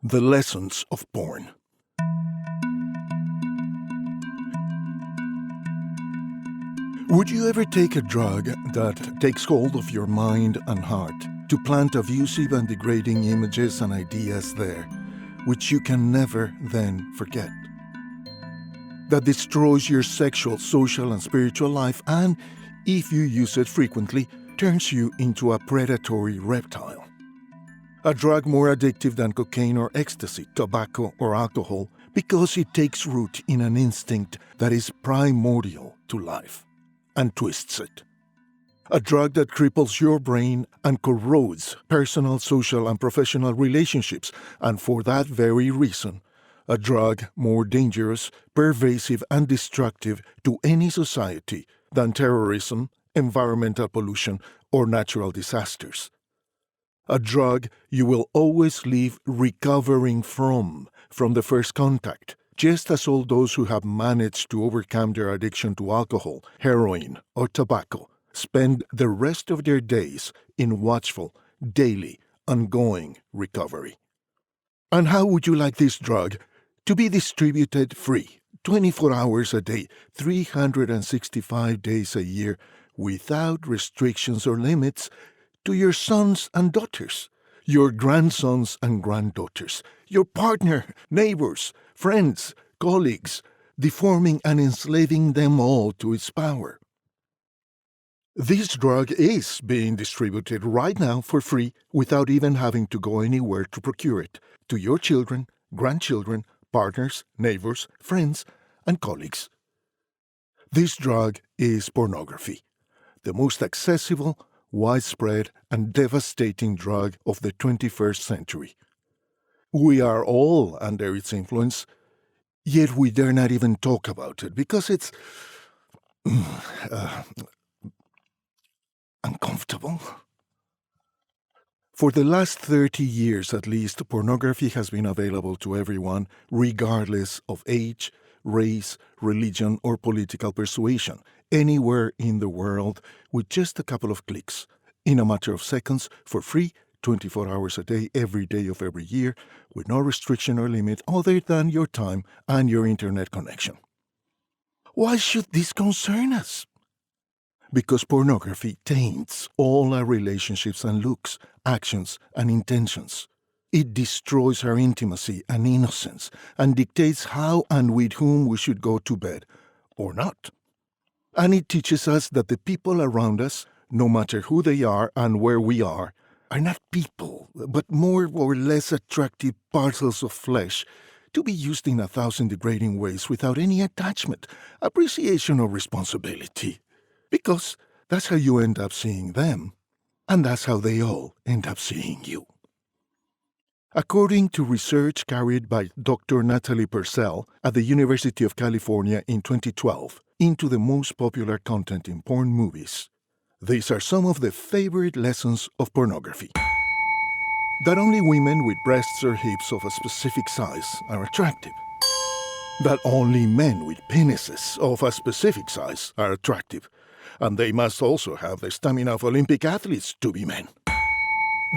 The lessons of porn. Would you ever take a drug that takes hold of your mind and heart to plant abusive and degrading images and ideas there, which you can never then forget? That destroys your sexual, social, and spiritual life and, if you use it frequently, turns you into a predatory reptile. A drug more addictive than cocaine or ecstasy, tobacco or alcohol, because it takes root in an instinct that is primordial to life and twists it. A drug that cripples your brain and corrodes personal, social, and professional relationships, and for that very reason, a drug more dangerous, pervasive, and destructive to any society than terrorism, environmental pollution, or natural disasters. A drug you will always leave recovering from the first contact, just as all those who have managed to overcome their addiction to alcohol, heroin, or tobacco spend the rest of their days in watchful, daily, ongoing recovery. And how would you like this drug to be distributed free, 24 hours a day, 365 days a year, without restrictions or limits, to your sons and daughters, your grandsons and granddaughters, your partner, neighbors, friends, colleagues, deforming and enslaving them all to its power? This drug is being distributed right now for free without even having to go anywhere to procure it, to your children, grandchildren, partners, neighbors, friends, and colleagues. This drug is pornography, the most accessible, widespread, and devastating drug of the 21st century. We are all under its influence, yet we dare not even talk about it because it's uncomfortable. For the last 30 years at least, pornography has been available to everyone, regardless of age, race, religion, or political persuasion, anywhere in the world, with just a couple of clicks, in a matter of seconds, for free, 24 hours a day, every day of every year, with no restriction or limit other than your time and your internet connection. Why should this concern us? Because pornography taints all our relationships and looks, actions, and intentions. It destroys our intimacy and innocence and dictates how and with whom we should go to bed, or not. And it teaches us that the people around us, no matter who they are and where we are not people, but more or less attractive parcels of flesh to be used in 1,000 degrading ways without any attachment, appreciation, or responsibility. Because that's how you end up seeing them, and that's how they all end up seeing you. According to research carried by Dr. Natalie Purcell at the University of California in 2012 into the most popular content in porn movies, these are some of the favorite lessons of pornography. That only women with breasts or hips of a specific size are attractive. That only men with penises of a specific size are attractive. And they must also have the stamina of Olympic athletes to be men.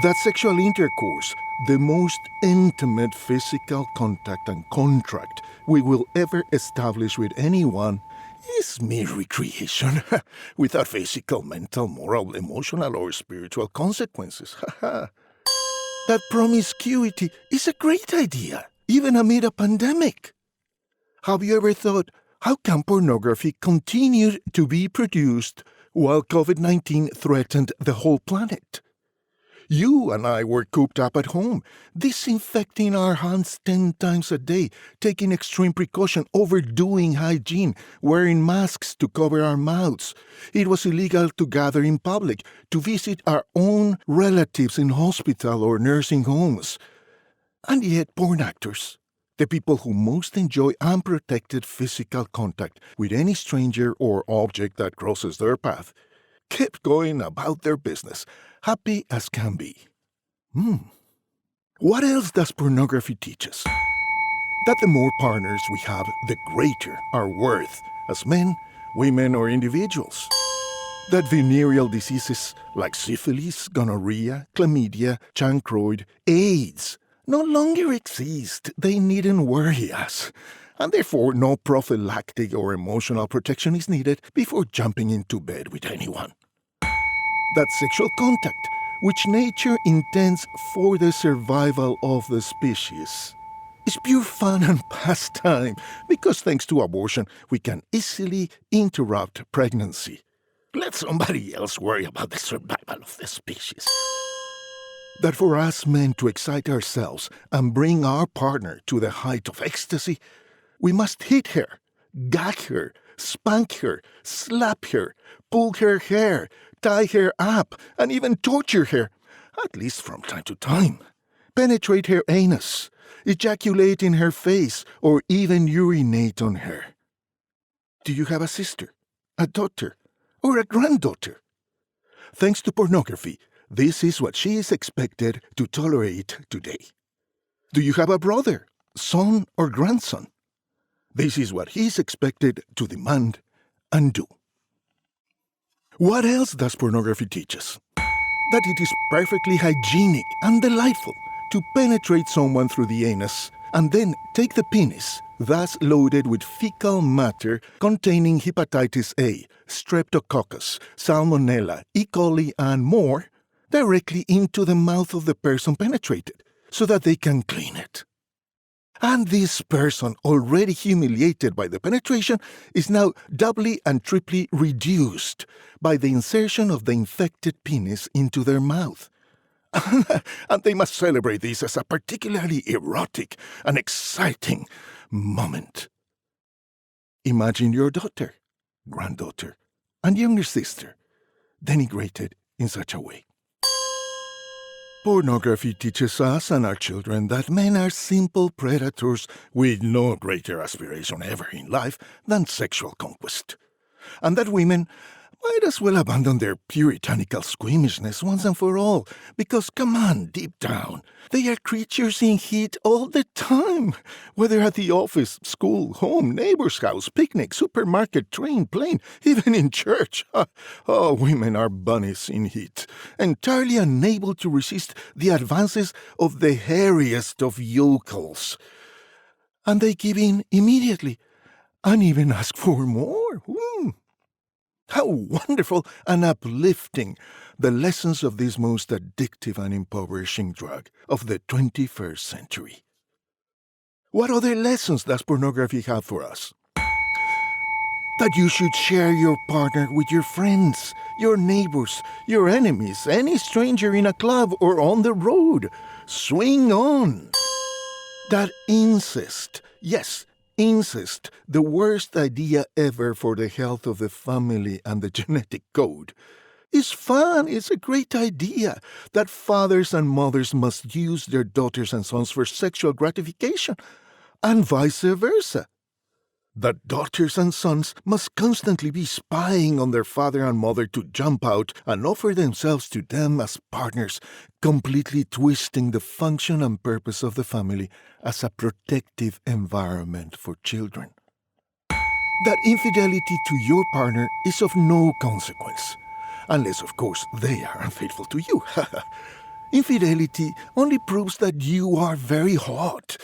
That sexual intercourse, the most intimate physical contact and contract we will ever establish with anyone, is mere recreation, without physical, mental, moral, emotional, or spiritual consequences. That promiscuity is a great idea, even amid a pandemic. Have you ever thought, how can pornography continue to be produced while COVID-19 threatened the whole planet? You and I were cooped up at home, disinfecting our hands 10 times a day, taking extreme precaution, overdoing hygiene, wearing masks to cover our mouths. It was illegal to gather in public, to visit our own relatives in hospital or nursing homes. And yet porn actors, the people who most enjoy unprotected physical contact with any stranger or object that crosses their path, kept going about their business, happy as can be. What else does pornography teach us? That the more partners we have, the greater our worth as men, women, or individuals. That venereal diseases like syphilis, gonorrhea, chlamydia, chancroid, AIDS, no longer exist. They needn't worry us. And therefore, no prophylactic or emotional protection is needed before jumping into bed with anyone. That sexual contact, which nature intends for the survival of the species, is pure fun and pastime because thanks to abortion, we can easily interrupt pregnancy. Let somebody else worry about the survival of the species. That for us men to excite ourselves and bring our partner to the height of ecstasy, we must hit her, gag her, spank her, slap her, pull her hair, tie her up, and even torture her, at least from time to time. Penetrate her anus, ejaculate in her face, or even urinate on her. Do you have a sister, a daughter, or a granddaughter? Thanks to pornography, this is what she is expected to tolerate today. Do you have a brother, son, or grandson? This is what he is expected to demand and do. What else does pornography teach us? That it is perfectly hygienic and delightful to penetrate someone through the anus and then take the penis, thus loaded with fecal matter containing hepatitis A, streptococcus, salmonella, E. coli, and more, directly into the mouth of the person penetrated, so that they can clean it. And this person, already humiliated by the penetration, is now doubly and triply reduced by the insertion of the infected penis into their mouth. And they must celebrate this as a particularly erotic and exciting moment. Imagine your daughter, granddaughter, and younger sister denigrated in such a way. Pornography teaches us and our children that men are simple predators with no greater aspiration ever in life than sexual conquest, and that women might as well abandon their puritanical squeamishness once and for all, because, come on, deep down, they are creatures in heat all the time, whether at the office, school, home, neighbor's house, picnic, supermarket, train, plane, even in church. Oh, women are bunnies in heat, entirely unable to resist the advances of the hairiest of yokels. And they give in immediately, and even ask for more. How wonderful and uplifting the lessons of this most addictive and impoverishing drug of the 21st century. What other lessons does pornography have for us? That you should share your partner with your friends, your neighbors, your enemies, any stranger in a club or on the road. Swing on! That incest, yes, incest, the worst idea ever for the health of the family and the genetic code, is fun. It's a great idea that fathers and mothers must use their daughters and sons for sexual gratification, and vice versa. That daughters and sons must constantly be spying on their father and mother to jump out and offer themselves to them as partners, completely twisting the function and purpose of the family as a protective environment for children. That infidelity to your partner is of no consequence, unless, of course, they are unfaithful to you. Infidelity only proves that you are very hot,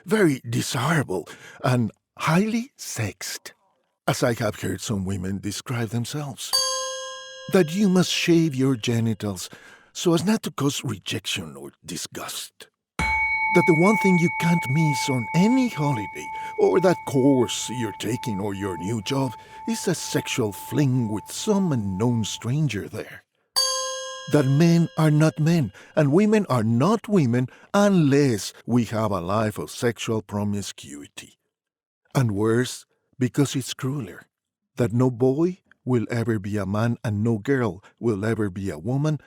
very desirable, and highly sexed, as I have heard some women describe themselves. That you must shave your genitals so as not to cause rejection or disgust. That the one thing you can't miss on any holiday, or that course you're taking, or your new job, is a sexual fling with some unknown stranger there. That men are not men, and women are not women unless we have a life of sexual promiscuity. And worse, because it's crueler, that no boy will ever be a man and no girl will ever be a woman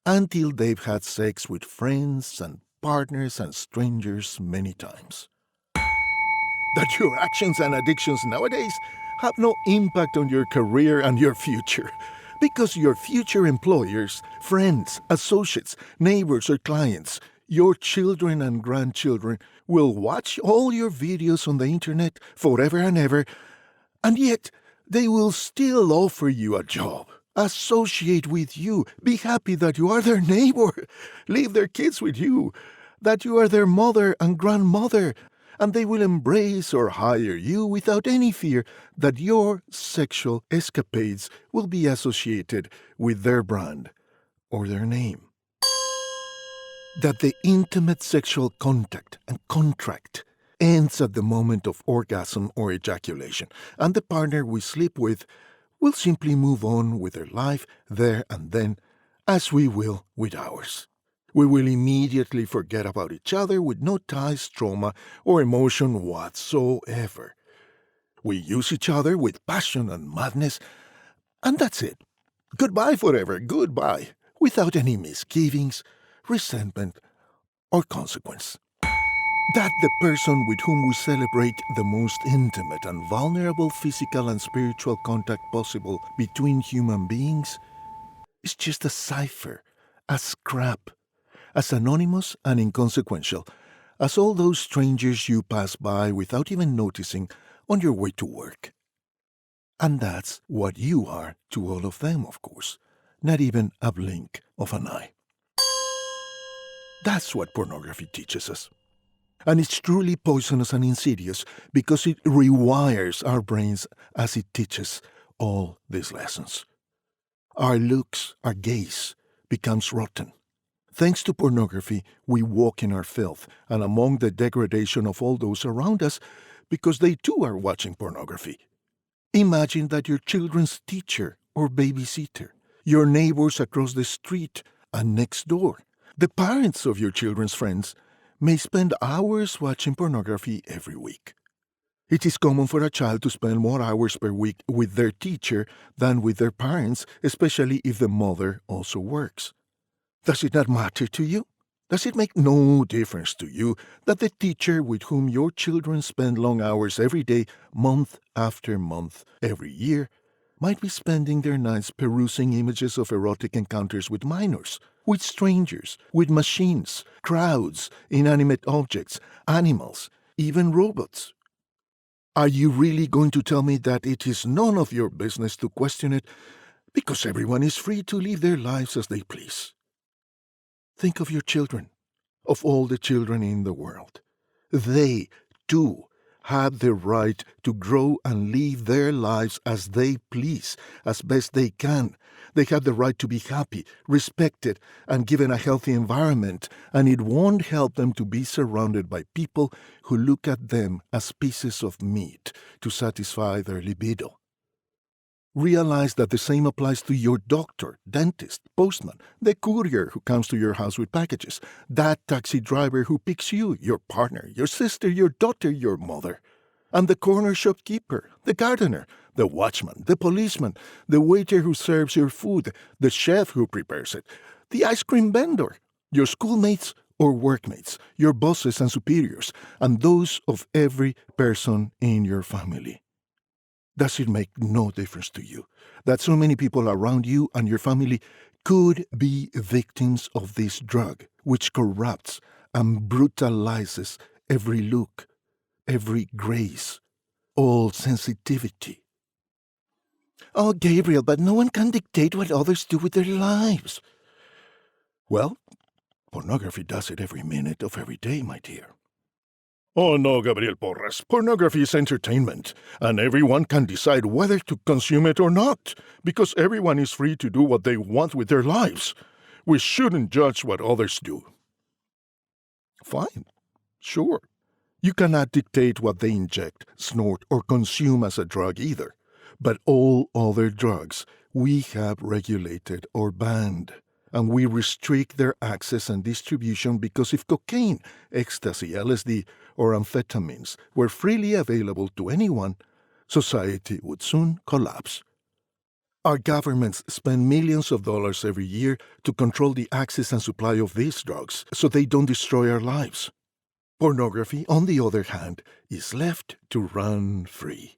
until they've had sex with friends and partners and strangers many times. That your actions and addictions nowadays have no impact on your career and your future, because your future employers, friends, associates, neighbors, or clients, your children and grandchildren will watch all your videos on the internet forever and ever, and yet they will still offer you a job, associate with you, be happy that you are their neighbor, leave their kids with you, that you are their mother and grandmother, and they will embrace or hire you without any fear that your sexual escapades will be associated with their brand or their name. That the intimate sexual contact and contract ends at the moment of orgasm or ejaculation, and the partner we sleep with will simply move on with their life there and then, as we will with ours. We will immediately forget about each other with no ties, trauma, or emotion whatsoever. We use each other with passion and madness, and that's it. Goodbye forever, goodbye, without any misgivings, resentment, or consequence. That the person with whom we celebrate the most intimate and vulnerable physical and spiritual contact possible between human beings is just a cipher, a scrap, as anonymous and inconsequential as all those strangers you pass by without even noticing on your way to work. And that's what you are to all of them, of course, not even a blink of an eye. That's what pornography teaches us. And it's truly poisonous and insidious because it rewires our brains as it teaches all these lessons. Our looks, our gaze, becomes rotten. Thanks to pornography, we walk in our filth and among the degradation of all those around us because they too are watching pornography. Imagine that your children's teacher or babysitter, your neighbors across the street and next door, the parents of your children's friends, may spend hours watching pornography every week. It is common for a child to spend more hours per week with their teacher than with their parents, especially if the mother also works. Does it not matter to you? Does it make no difference to you that the teacher with whom your children spend long hours every day, month after month, every year, might be spending their nights perusing images of erotic encounters with minors, with strangers, with machines, crowds, inanimate objects, animals, even robots? Are you really going to tell me that it is none of your business to question it because everyone is free to live their lives as they please? Think of your children, of all the children in the world. They, too, have the right to grow and live their lives as they please, as best they can. They have the right to be happy, respected, and given a healthy environment, and it won't help them to be surrounded by people who look at them as pieces of meat to satisfy their libido. Realize that the same applies to your doctor, dentist, postman, the courier who comes to your house with packages, that taxi driver who picks you, your partner, your sister, your daughter, your mother, and the corner shopkeeper, the gardener, the watchman, the policeman, the waiter who serves your food, the chef who prepares it, the ice cream vendor, your schoolmates or workmates, your bosses and superiors, and those of every person in your family. Does it make no difference to you that so many people around you and your family could be victims of this drug, which corrupts and brutalizes every look, every grace, all sensitivity? Oh, Gabriel, but no one can dictate what others do with their lives. Well, pornography does it every minute of every day, my dear. Oh no, Gabriel Porras. Pornography is entertainment, and everyone can decide whether to consume it or not, because everyone is free to do what they want with their lives. We shouldn't judge what others do. Fine. Sure. You cannot dictate what they inject, snort, or consume as a drug either. But all other drugs we have regulated or banned. And we restrict their access and distribution because if cocaine, ecstasy, LSD, or amphetamines were freely available to anyone, society would soon collapse. Our governments spend millions of dollars every year to control the access and supply of these drugs so they don't destroy our lives. Pornography, on the other hand, is left to run free.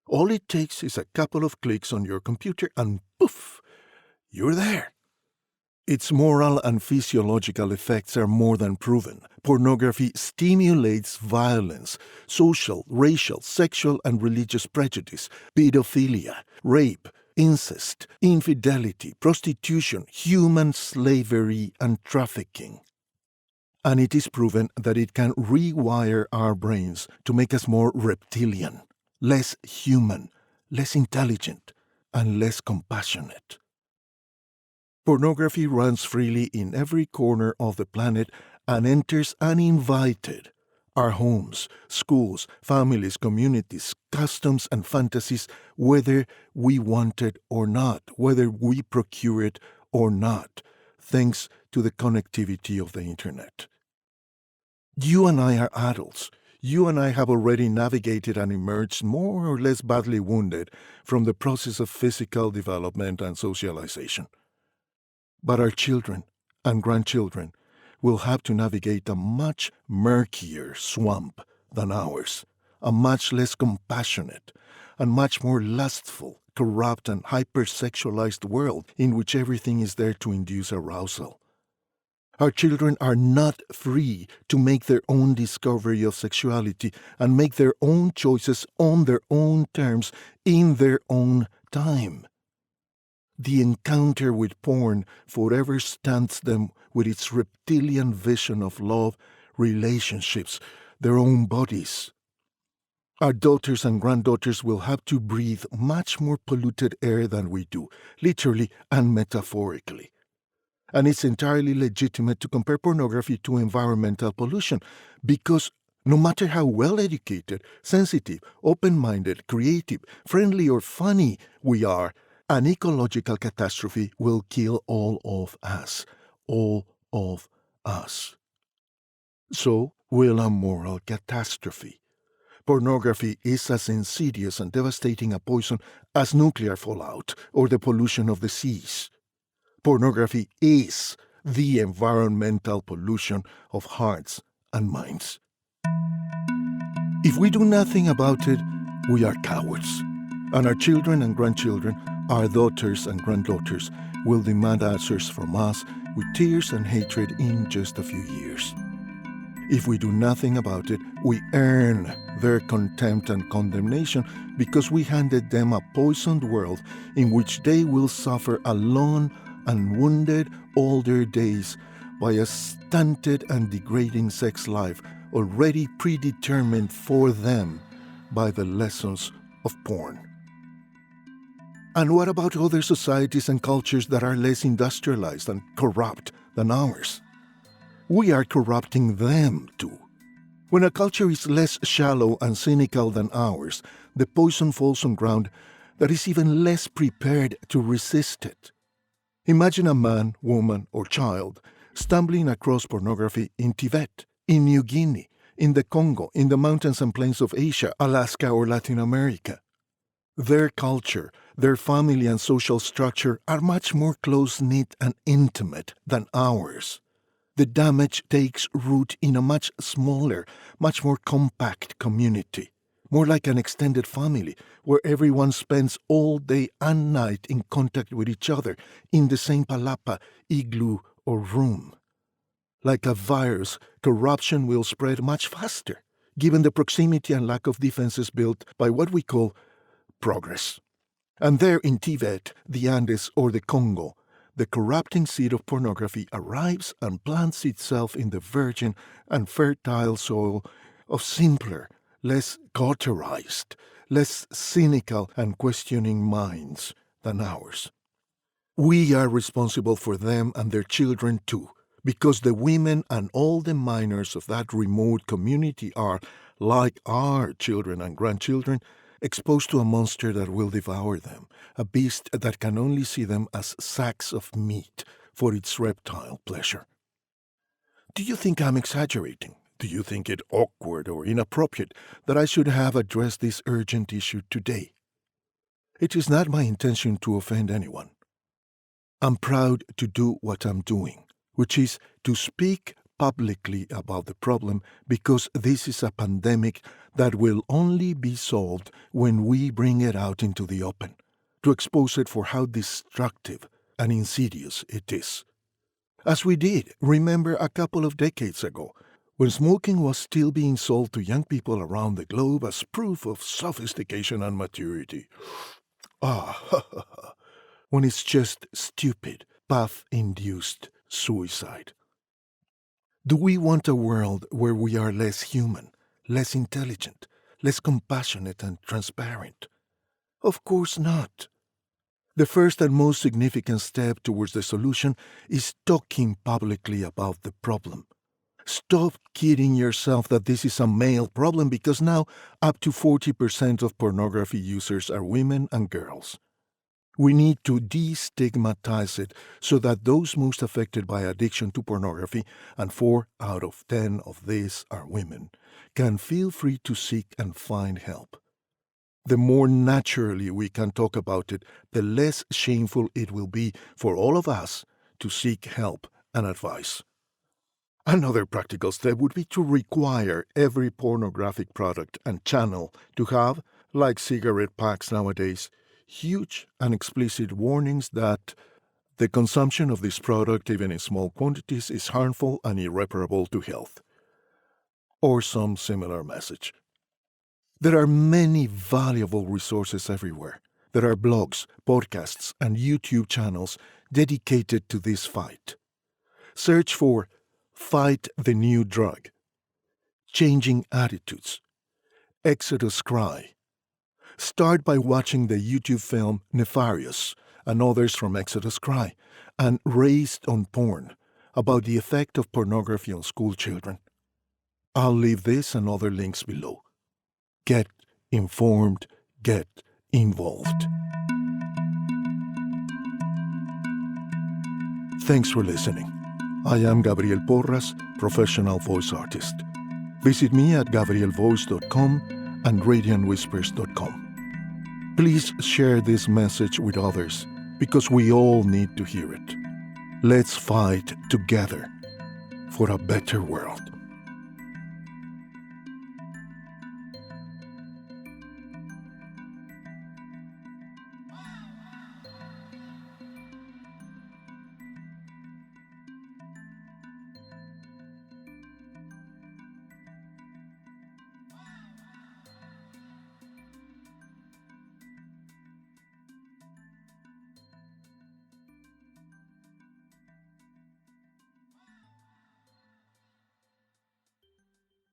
All it takes is a couple of clicks on your computer and poof, you're there. Its moral and physiological effects are more than proven. Pornography stimulates violence, social, racial, sexual, and religious prejudice, pedophilia, rape, incest, infidelity, prostitution, human slavery, and trafficking. And it is proven that it can rewire our brains to make us more reptilian, less human, less intelligent, and less compassionate. Pornography runs freely in every corner of the planet and enters uninvited. Our homes, schools, families, communities, customs, and fantasies, whether we want it or not, whether we procure it or not, thanks to the connectivity of the Internet. You and I are adults. You and I have already navigated and emerged more or less badly wounded from the process of physical development and socialization. But our children and grandchildren will have to navigate a much murkier swamp than ours, a much less compassionate and much more lustful, corrupt, and hypersexualized world in which everything is there to induce arousal. Our children are not free to make their own discovery of sexuality and make their own choices on their own terms in their own time. The encounter with porn forever stunts them with its reptilian vision of love, relationships, their own bodies. Our daughters and granddaughters will have to breathe much more polluted air than we do, literally and metaphorically. And it's entirely legitimate to compare pornography to environmental pollution, because no matter how well-educated, sensitive, open-minded, creative, friendly, or funny we are, an ecological catastrophe will kill all of us. All of us. So will a moral catastrophe. Pornography is as insidious and devastating a poison as nuclear fallout or the pollution of the seas. Pornography is the environmental pollution of hearts and minds. If we do nothing about it, we are cowards. And our children and grandchildren, our daughters and granddaughters, will demand answers from us with tears and hatred in just a few years. If we do nothing about it, we earn their contempt and condemnation because we handed them a poisoned world in which they will suffer alone and wounded all their days by a stunted and degrading sex life already predetermined for them by the lessons of porn. And what about other societies and cultures that are less industrialized and corrupt than ours? We are corrupting them too. When a culture is less shallow and cynical than ours, the poison falls on ground that is even less prepared to resist it. Imagine a man, woman, or child stumbling across pornography in Tibet, in New Guinea, in the Congo, in the mountains and plains of Asia, Alaska, or Latin America. Their culture, their family and social structure are much more close-knit and intimate than ours. The damage takes root in a much smaller, much more compact community, more like an extended family, where everyone spends all day and night in contact with each other, in the same palapa, igloo, or room. Like a virus, corruption will spread much faster, given the proximity and lack of defenses built by what we call progress. And there in Tibet, the Andes, or the Congo, the corrupting seed of pornography arrives and plants itself in the virgin and fertile soil of simpler, less cauterized, less cynical and questioning minds than ours. We are responsible for them and their children too, because the women and all the minors of that remote community are, like our children and grandchildren, exposed to a monster that will devour them, a beast that can only see them as sacks of meat for its reptile pleasure. Do you think I'm exaggerating? Do you think it awkward or inappropriate that I should have addressed this urgent issue today? It is not my intention to offend anyone. I'm proud to do what I'm doing, which is to speak publicly about the problem, because this is a pandemic that will only be solved when we bring it out into the open, to expose it for how destructive and insidious it is. As we did, remember, a couple of decades ago, when smoking was still being sold to young people around the globe as proof of sophistication and maturity. When it's just stupid, puff-induced suicide. Do we want a world where we are less human, less intelligent, less compassionate and transparent? Of course not. The first and most significant step towards the solution is talking publicly about the problem. Stop kidding yourself that this is a male problem, because now up to 40% of pornography users are women and girls. We need to destigmatize it so that those most affected by addiction to pornography, and 4 out of 10 of these are women, can feel free to seek and find help. The more naturally we can talk about it, the less shameful it will be for all of us to seek help and advice. Another practical step would be to require every pornographic product and channel to have, like cigarette packs nowadays, huge and explicit warnings that the consumption of this product, even in small quantities, is harmful and irreparable to health, or some similar message. There are many valuable resources everywhere. There are blogs, podcasts, and YouTube channels dedicated to this fight. Search for Fight the New Drug, Changing Attitudes, Exodus Cry. Start by watching the YouTube film Nefarious and others from Exodus Cry, and Raised on Porn, about the effect of pornography on school children. I'll leave this and other links below. Get informed, get involved. Thanks for listening. I am Gabriel Porras, professional voice artist. Visit me at gabrielvoice.com and radiantwhispers.com. Please share this message with others, because we all need to hear it. Let's fight together for a better world.